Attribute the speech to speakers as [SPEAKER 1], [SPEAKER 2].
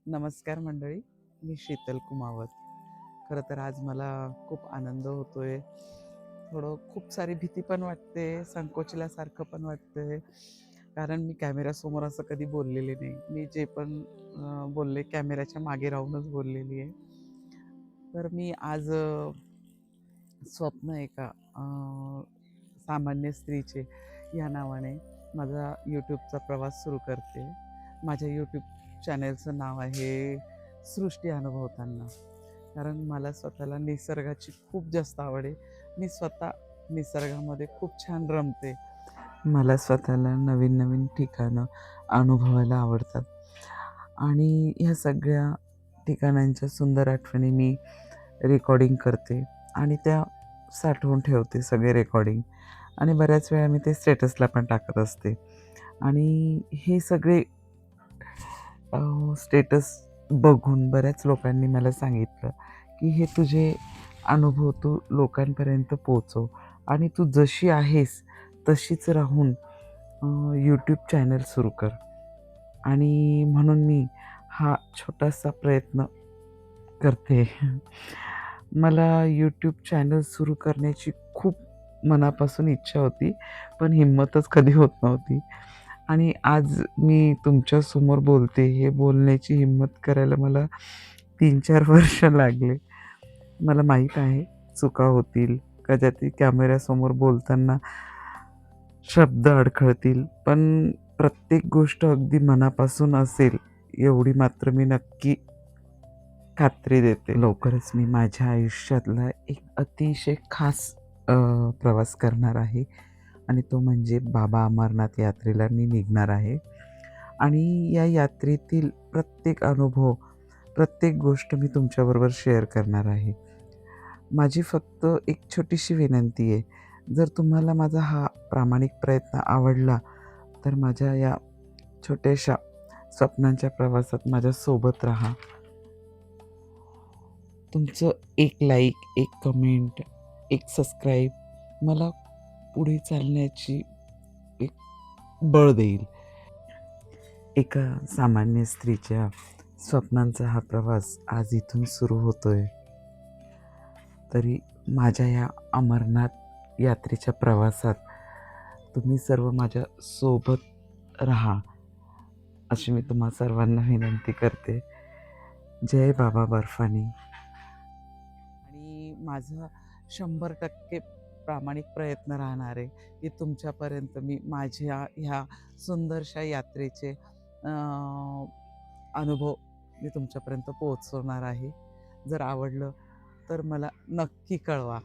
[SPEAKER 1] नमस्कार मंडळी, मी शीतल कुमावत. खरं तर आज मला खूप आनंद होतोय. खूप सारी भीती पण वाटते, संकोचल्यासारखं पण वाटतंय. कारण मी कॅमेऱ्यासमोर असं कधी बोललेले नाही. मी जे पण बोलले कॅमेऱ्याच्या मागे राहूनच बोललेली आहे. तर मी आज स्वप्न एका सामान्य स्त्रीचे या नावाने माझा यूट्यूबचा प्रवास सुरू करते. माझ्या यूट्यूब चॅनेलचं नाव आहे सृष्टी अनुभवताना. कारण मला स्वतःला निसर्गाची खूप जास्त आवड आहे. मी स्वतः निसर्गामध्ये खूप छान रमते. मला स्वतःला नवीन नवीन ठिकाणं अनुभवायला आवडतात आणि ह्या सगळ्या ठिकाणांच्या सुंदर आठवणी मी रेकॉर्डिंग करते आणि त्या साठवून ठेवते सगळे रेकॉर्डिंग आणि बऱ्याच वेळा मी ते स्टेटसला पण टाकत असते. आणि हे सगळे स्टेटस बघून बऱ्याच लोकांनी मला सांगितलं, की हे तुझे अनुभव तू लोकांपर्यंत पोहोचव आणि तू जशी आहेस तशीच राहून यूट्यूब चॅनल सुरू कर. आणि म्हणून मी हा छोटासा प्रयत्न करते. मला यूट्यूब चॅनल सुरू करण्याची खूप मनापासून इच्छा होती, पण हिम्मतच कधी होत नव्हती. आणि आज मी तुमच्यासमोर बोलते, हे बोलण्याची हिम्मत करायला मला 3-4 वर्ष लागले. मला माहीत आहे चुका होतील, कदाचित कॅमेऱ्यासमोर बोलताना शब्द अडखळतील, पण प्रत्येक गोष्ट अगदी मनापासून असेल एवढी मात्र मी नक्की खात्री देते. लवकरच मी माझ्या आयुष्यातला एक अतिशय खास प्रवास करणार आहे आणि तो म्हणजे बाबा अमरनाथ यात्रेला मी निघणार आहे आणि या यात्रेतील प्रत्येक अनुभव, प्रत्येक गोष्ट मी तुमच्याबरोबर शेअर करणार आहे. माझी फक्त एक छोटीशी विनंती आहे, जर तुम्हाला माझा हा प्रामाणिक प्रयत्न आवडला, तर माझ्या या छोट्याशा स्वप्नांच्या प्रवासात माझ्यासोबत राहा. तुमचं एक लाईक, एक कमेंट, एक सबस्क्राईब मला पुढे चालण्याची एक बळ देईल. एका सामान्य स्त्रीच्या स्वप्नांचा हा प्रवास आज इथून सुरू होतोय. तरी माझ्या या अमरनाथ यात्रेच्या प्रवासात तुम्ही सर्व माझ्या सोबत राहा, अशी मी तुम्हा सर्वांना विनंती करते. जय बाबा बर्फानी. आणि माझा 100% प्रामाणिक प्रयत्न राहणार आहे, की तुमच्यापर्यंत मी माझ्या ह्या सुंदरशा यात्रेचे अनुभव मी तुमच्यापर्यंत पोहोचवणार आहे. जर आवडलं तर मला नक्की कळवा.